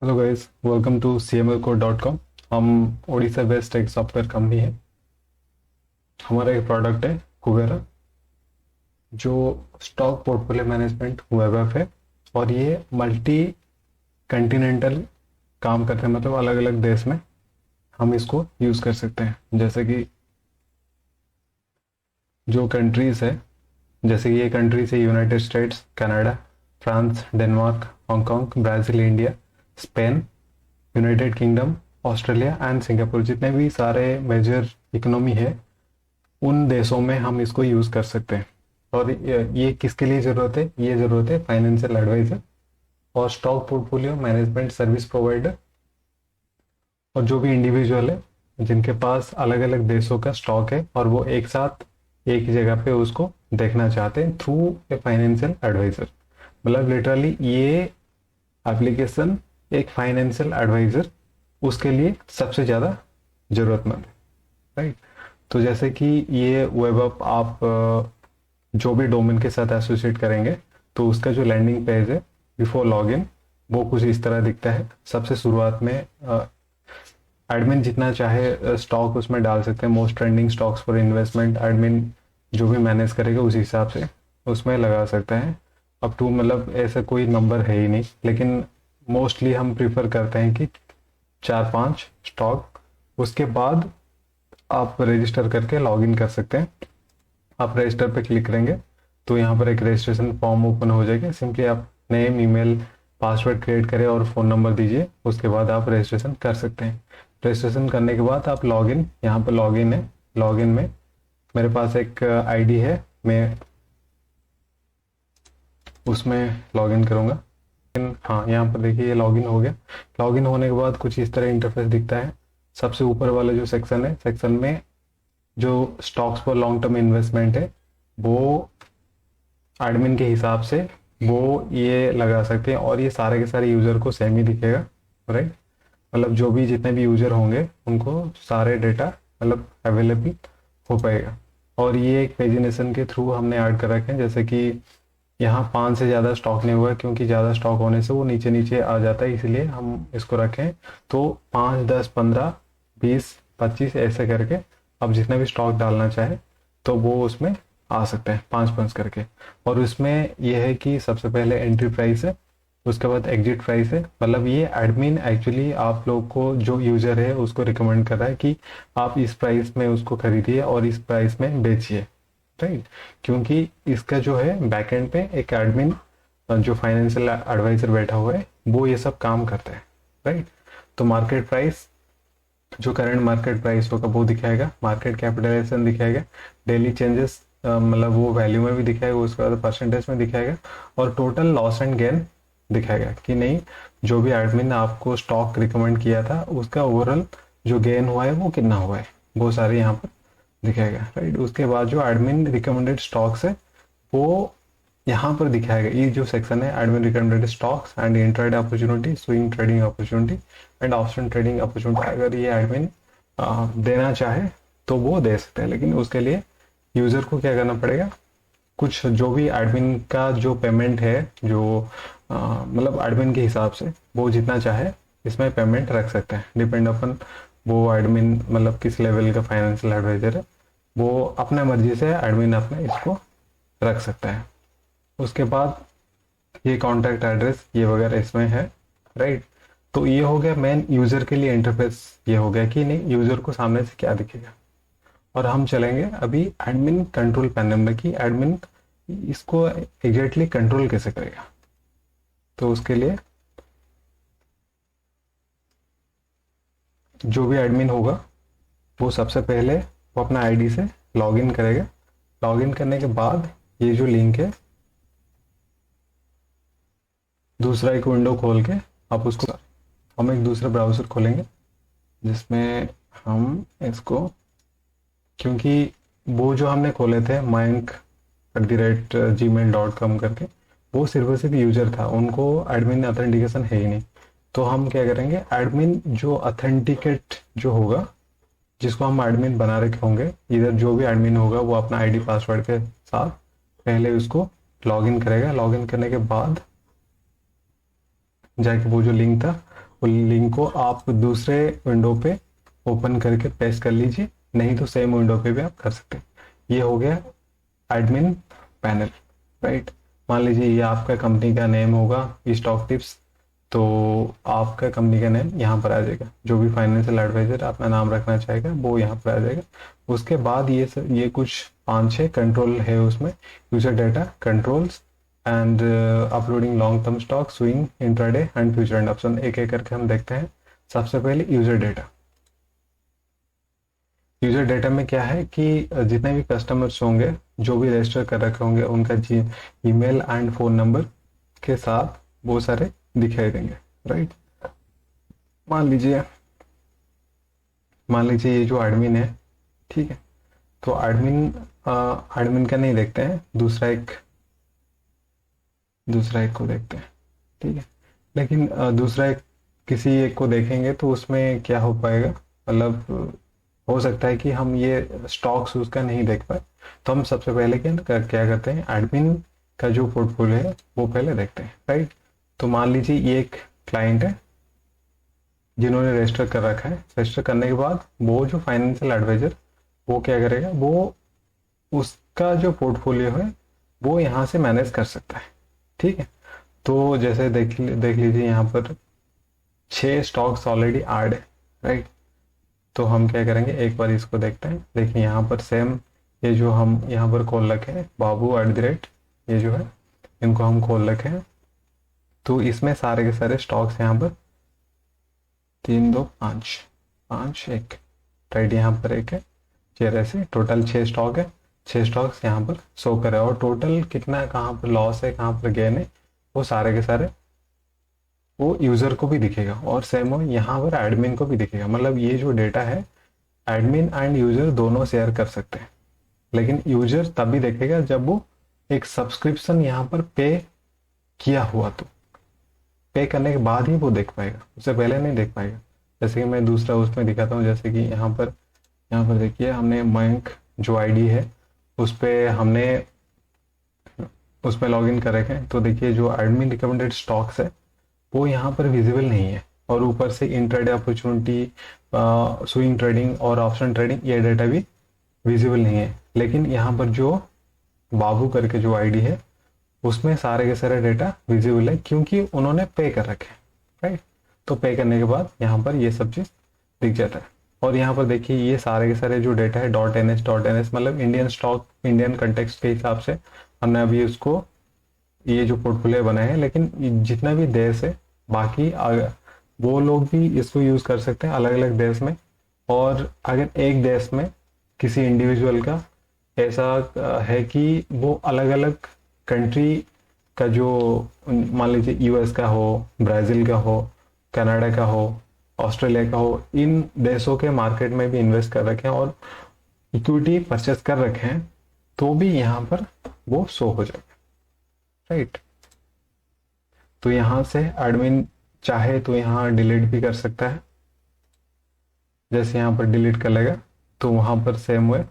Hello guys, welcome to cmlcode.com। हम Odisha based एक software company है। हमारा एक प्रोडक्ट है कुबेरा, जो stock portfolio management web app है। और ये मल्टी कंटिनेंटल काम करते हैं, मतलब अलग अलग देश में हम इसको यूज़ कर सकते हैं। जैसे कि जो कंट्रीज़ है, जैसे कि ये कंट्रीज है United states, Canada, France, Denmark, Hong Kong, Brazil, India, Spain, United kingdom, Australia and Singapore. जितने भी सारे मेजर इकोनॉमी है, उन देशों में हम इसको यूज़ कर सकते हैं। और ये किसके लिए ज़रूरत है? ये ज़रूरत है फाइनेंशियल एडवाइज़र और stock portfolio management service provider, और जो भी इंडिविजुअल है जिनके पास अलग अलग देशों का स्टॉक है और वो एक साथ एक ही जगह पे उसको देखना चाहते हैं थ्रू ए फाइनेंशियल एडवाइज़र। मतलब लिटरली ये एप्लीकेशन एक फाइनेंशियल एडवाइज़र उसके लिए सबसे ज़्यादा ज़रूरतमंद है, राइट। तो जैसे कि ये वेब ऐप आप जो भी डोमेन के साथ एसोसिएट करेंगे, तो उसका जो लैंडिंग पेज है बिफोर लॉगिन, वो कुछ इस तरह दिखता है। सबसे शुरुआत में एडमिन जितना चाहे स्टॉक उसमें डाल सकते हैं। Most trending stocks for investment admin जो भी मैनेज करेगा उस हिसाब से उसमें लगा सकते हैं। अप टू, मतलब ऐसा कोई नंबर है ही नहीं, लेकिन मोस्टली हम प्रीफर करते हैं कि 4-5 स्टॉक। उसके बाद आप रजिस्टर करके लॉगिन कर सकते हैं। आप रजिस्टर पे क्लिक करेंगे तो यहाँ पर एक रजिस्ट्रेशन फॉर्म ओपन हो जाएगा। सिंपली आप नेम, ईमेल, पासवर्ड क्रिएट करें और फ़ोन नंबर दीजिए। उसके बाद आप रजिस्ट्रेशन कर सकते हैं। रजिस्ट्रेशन करने के बाद आप लॉगिन, यहाँ पर लॉगिन है। लॉगिन में मेरे पास एक आईडी है, मैं उसमें लॉगिन करूँगा। हाँ, यहाँ पर देखिए ये लॉगिन हो गया। लॉगिन होने के बाद कुछ इस तरह इंटरफेस दिखता है। सबसे ऊपर वाला जो सेक्शन है, सेक्शन में जो स्टॉक्स पर लॉन्ग टर्म इन्वेस्टमेंट है, वो एडमिन के हिसाब से वो ये लगा सकते हैं। और ये सारे के सारे यूज़र को सेम ही दिखेगा, राइट। मतलब जो भी जितने भी यूज़र होंगे उनको सारे डेटा मतलब अवेलेबल हो पाएगा। और ये एक पेजिनेशन के थ्रू हमने ऐड कर रखे हैं। जैसे कि यहाँ 5 से ज़्यादा स्टॉक नहीं हुआ, क्योंकि ज़्यादा स्टॉक होने से वो नीचे नीचे आ जाता है, इसलिए हम इसको रखें। तो 5, 10, 15, 20, 25 ऐसे करके आप जितना भी स्टॉक डालना चाहे तो वो उसमें आ सकते हैं, 5-5 करके। और उसमें यह है कि सबसे पहले एंट्री प्राइस है, उसके बाद एग्जिट प्राइस है। मतलब ये एडमिन एक्चुअली आप लोग को, जो यूज़र है उसको रिकमेंड कर रहा है कि आप इस प्राइस में उसको खरीदिए और इस प्राइस में बेचिए, राइट। क्योंकि इसका जो है बैकएंड पे एक एडमिन जो फाइनेंशियल एडवाइजर बैठा हुआ है, वो ये सब काम करता है, राइट। तो मार्केट प्राइस, जो करंट मार्केट प्राइस होगा वो दिखाएगा, मार्केट कैपिटलाइजेशन दिखाएगा, डेली चेंजेस मतलब वो वैल्यू में भी दिखाएगा, उसके बाद परसेंटेज में दिखाएगा, और टोटल लॉस एंड गेन दिखाएगा कि नहीं, जो भी एडमिन ने आपको स्टॉक रिकमेंड किया था उसका ओवरऑल जो गेन हुआ है वो कितना हुआ है, वो सारे यहाँ पर दिखाएगा, राइट। उसके बाद जो एडमिन रिकमेंडेड स्टॉक्स है वो यहाँ पर दिखाएगा। ये जो सेक्शन है, admin recommended stocks and intraday opportunity, swing trading opportunity and option trading opportunity. अगर ये एडमिन देना चाहे तो वो दे सकते हैं, लेकिन उसके लिए यूज़र को क्या करना पड़ेगा, कुछ जो भी एडमिन का जो पेमेंट है, जो मतलब एडमिन के हिसाब से वो जितना चाहे इसमें पेमेंट रख सकते हैं, डिपेंड अपन वो एडमिन मतलब किस लेवल का फाइनेंशियल एडवाइजर है, वो अपने मर्जी से एडमिन अपने इसको रख सकता है। उसके बाद ये कॉन्टैक्ट एड्रेस ये वगैरह इसमें है, राइट। तो ये हो गया मेन यूज़र के लिए इंटरफेस। ये हो गया कि नहीं, यूज़र को सामने से क्या दिखेगा। और हम चलेंगे अभी एडमिन कंट्रोल पैनल में कि एडमिन इसको एग्जैक्टली कंट्रोल कैसे करेगा। तो उसके लिए जो भी एडमिन होगा वो सबसे पहले वो अपना आईडी से लॉगिन करेगा। लॉगिन करने के बाद ये जो लिंक है, दूसरा एक विंडो खोल के आप उसको, हम एक दूसरा ब्राउज़र खोलेंगे जिसमें हम इसको, क्योंकि वो जो हमने खोले थे mayank@gmail.com करके, वो सिर्फ और सिर्फ यूजर था, उनको एडमिन ऑथेंटिकेशन है ही नहीं। तो हम क्या करेंगे, एडमिन जो ऑथेंटिकेट जो होगा, जिसको हम एडमिन बना रखे होंगे, इधर जो भी एडमिन होगा वो अपना आईडी पासवर्ड के साथ पहले उसको लॉगिन करेगा। लॉगिन करने के बाद जाके वो जो लिंक था लिंक को आप दूसरे विंडो पे ओपन करके पेस्ट कर लीजिए, नहीं तो सेम विंडो पे भी आप कर सकते हैं। ये हो गया एडमिन पैनल, राइट। मान लीजिए ये आपका कंपनी का नेम होगा स्टॉक टिप्स, तो आपका कंपनी का नेम यहाँ पर आ जाएगा, जो भी फाइनेंशियल एडवाइजर अपना नाम रखना चाहेगा वो यहाँ पर आ जाएगा। उसके बाद ये कुछ 5-6 कंट्रोल है उसमें, user data controls and uploading long term stock, swing, intraday and future and option. एक एक करके हम देखते हैं। सबसे पहले यूजर डेटा। यूजर डेटा में क्या है कि जितने भी कस्टमर्स होंगे जो भी रजिस्टर कर रखे होंगे उनका ईमेल एंड फोन नंबर के साथ वो सारे दिखाई देंगे, राइट। मान लीजिए ये जो एडमिन है, ठीक है, तो एडमिन का नहीं देखते हैं, दूसरा एक को देखते हैं, ठीक है। लेकिन दूसरा एक किसी एक को देखेंगे तो उसमें क्या हो पाएगा, मतलब हो सकता है कि हम ये स्टॉक्स उसका नहीं देख पाए। तो हम सबसे पहले क्या करते हैं, एडमिन का जो पोर्टफोलियो है वो पहले देखते हैं, राइट। तो मान लीजिए ये एक क्लाइंट है जिन्होंने रजिस्टर कर रखा है। रजिस्टर करने के बाद वो जो फाइनेंशियल एडवाइजर वो क्या करेगा, वो उसका जो पोर्टफोलियो है वो यहाँ से मैनेज कर सकता है, ठीक है। तो जैसे देख लीजिए यहाँ पर 6 स्टॉक्स ऑलरेडी ऐड है, राइट। तो हम क्या करेंगे, एक बार इसको देखते हैं। देखिए यहाँ पर सेम ये जो हम यहाँ पर खोल रखे हैं बाबू @ ये जो है इनको हम खोल रखे हैं। तो इसमें सारे के सारे स्टॉक्स यहाँ पर 3 2 5 5 1, राइट। यहाँ पर एक है, 4 ऐसे टोटल 6 स्टॉक है। 6 स्टॉक्स यहाँ पर शो करे और टोटल कितना कहाँ पर लॉस है कहाँ पर गेन है वो सारे के सारे वो यूजर को भी दिखेगा और सेम हो यहाँ पर एडमिन को भी दिखेगा। मतलब ये जो डेटा है एडमिन एंड यूजर दोनों शेयर कर सकते हैं, लेकिन यूजर तभी देखेगा जब वो एक सब्सक्रिप्शन यहाँ पर पे किया हुआ, तो पे करने के बाद ही वो देख पाएगा, उससे पहले नहीं देख पाएगा। जैसे कि मैं दूसरा उसमें दिखाता हूँ, जैसे कि यहाँ पर देखिए हमने मयंक जो आईडी है उस पर हमने उसमें लॉग इन कर रखे हैं। तो देखिए जो एडमिन रिकमेंडेड स्टॉक्स है वो यहाँ पर विजिबल नहीं है, और ऊपर से इंट्राडे अपॉर्चुनिटी, स्विंग ट्रेडिंग और ऑप्शन ट्रेडिंग ये डेटा भी विजिबल नहीं है। लेकिन यहाँ पर जो बाबू करके जो आईडी है उसमें सारे के सारे डेटा विजिबल है, क्योंकि उन्होंने पे कर रखे हैं, राइट। तो पे करने के बाद यहाँ पर ये सब चीज दिख जाता है। और यहाँ पर देखिए ये सारे के सारे जो डेटा है .ns मतलब इंडियन स्टॉक, इंडियन कंटेक्स्ट के हिसाब से हमने अभी उसको ये जो पोर्टफोलियो बनाए हैं। लेकिन जितना भी देश है बाकी वो लोग भी इसको यूज कर सकते हैं अलग अलग देश में। और अगर एक देश में किसी इंडिविजुअल का ऐसा है कि वो अलग अलग कंट्री का जो मान लीजिए यूएस का हो, ब्राजील का हो, कनाडा का हो, ऑस्ट्रेलिया का हो, इन देशों के मार्केट में भी इन्वेस्ट कर रखे हैं और इक्विटी परचेस कर रखे हैं, तो भी यहाँ पर वो शो हो जाएगा, राइट। तो यहाँ से एडमिन चाहे तो यहाँ डिलीट भी कर सकता है। जैसे यहाँ पर डिलीट कर लेगा तो वहां पर सेम हुए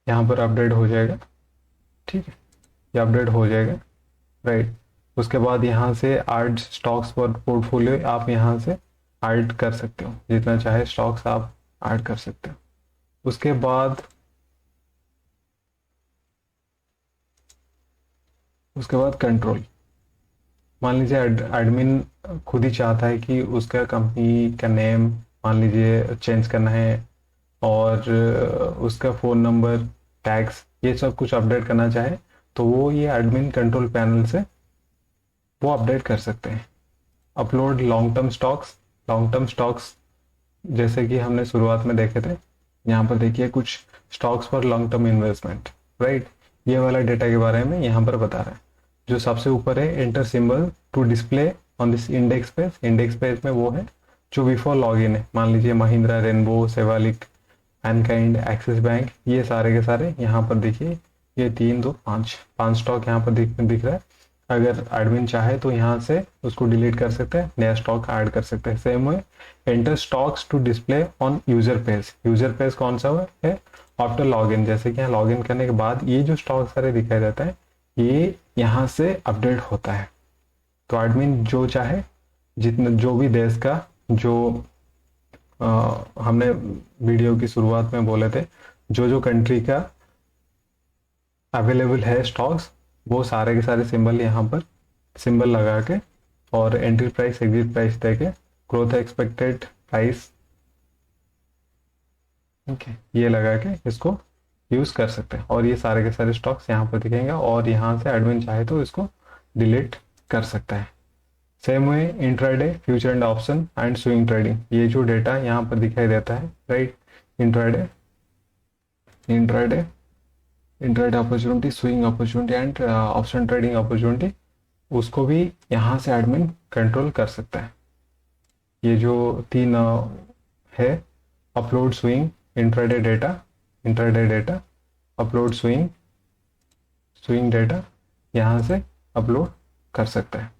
यहाँ पर अपडेट हो जाएगा, ठीक है, ये अपडेट हो जाएगा, राइट। उसके बाद यहाँ से ऐड स्टॉक्स पर पोर्टफोलियो आप यहाँ से ऐड कर सकते हो, जितना चाहे स्टॉक्स आप ऐड कर सकते हो। उसके बाद कंट्रोल। मान लीजिए एडमिन खुद ही चाहता है कि उसका कंपनी का नेम मान लीजिए चेंज करना है और उसका फ़ोन नंबर, टैक्स, ये सब कुछ अपडेट करना चाहे तो वो ये एडमिन कंट्रोल पैनल से वो अपडेट कर सकते हैं। अपलोड लॉन्ग टर्म स्टॉक्स जैसे कि हमने शुरुआत में देखे थे, यहाँ पर देखिए कुछ stocks for long term investment, right. ये वाला डेटा के बारे में यहाँ पर बता रहा है। जो सबसे ऊपर है enter symbol to display on this index page में वो है जो बिफोर लॉगिन है। मान लीजिए महिंद्रा, रेनबो, सेवालिक, एनकाइंड, एक्सिस बैंक, ये सारे के सारे यहाँ पर देखिए ये 3 2 5 स्टॉक यहाँ पर दिख रहा है। अगर एडमिन चाहे तो यहाँ से उसको डिलीट कर सकते हैं, नया स्टॉक ऐड कर सकते हैं। सेम है enter stocks to display on user page कौन सा है आफ्टर लॉगिन। जैसे कि यहाँ लॉगिन करने के बाद ये जो स्टॉक सारे दिखाई देता है ये यहाँ से अपडेट होता है, तो एडमिन जो चाहे, जितना जो भी देश का जो हमने वीडियो की शुरुआत में बोले थे, जो जो कंट्री का अवेलेबल है स्टॉक्स, वो सारे के सारे सिंबल यहाँ पर सिंबल लगा के और एंट्री प्राइस एग्जिट प्राइस दे के ग्रोथ एक्सपेक्टेड प्राइस, ओके, ये लगा के इसको यूज कर सकते हैं और ये सारे के सारे स्टॉक्स यहाँ पर दिखेंगे और यहाँ से एडमिन चाहे तो इसको डिलीट कर सकता है। Same way intraday future and option and swing trading, ये जो डेटा यहाँ पर दिखाई देता है, right, intraday intraday intraday opportunity, swing opportunity and option trading opportunity, उसको भी यहाँ से एडमिन कंट्रोल कर सकता है। ये जो तीन है, upload swing, intraday data, upload swing, swing data, यहाँ से अपलोड कर सकता है,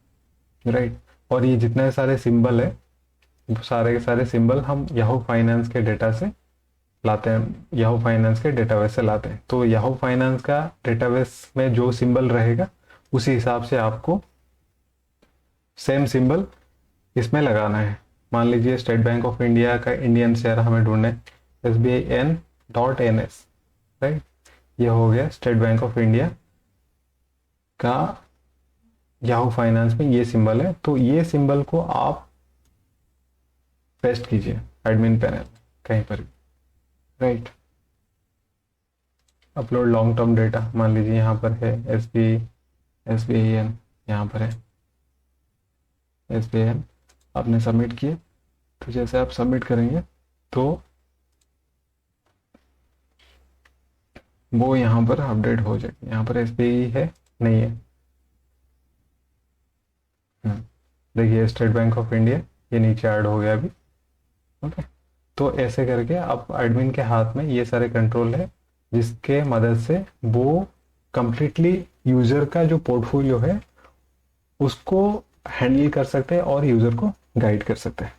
राइट। और ये जितने सारे सिंबल है, सारे के सारे सिंबल हम याहू फाइनेंस के डेटा से लाते हैं, याहू फाइनेंस के डेटाबेस से लाते हैं। तो याहू फाइनेंस का डेटाबेस में जो सिंबल रहेगा उसी हिसाब से आपको सेम सिंबल इसमें लगाना है। मान लीजिए स्टेट बैंक ऑफ इंडिया का इंडियन शेयर हमें ढूंढना है, SBIN.NS, राइट, ये हो गया स्टेट बैंक ऑफ इंडिया का याहू फाइनेंस में ये सिंबल है। तो ये सिंबल को आप पेस्ट कीजिए एडमिन पैनल कहीं पर, right. Upload long term data, मान लीजिए यहाँ पर है SBIN, यहाँ पर है SBIN, आपने सबमिट किए। तो जैसे आप सबमिट करेंगे तो वो यहाँ पर अपडेट हो जाएगी। यहाँ पर SBI है, नहीं है, देखिए स्टेट बैंक ऑफ इंडिया ये नीचे ऐड हो गया अभी, ओके। तो ऐसे करके अब एडमिन के हाथ में ये सारे कंट्रोल है, जिसके मदद से वो कंप्लीटली यूजर का जो पोर्टफोलियो है उसको हैंडल कर सकते हैं और यूजर को गाइड कर सकते हैं।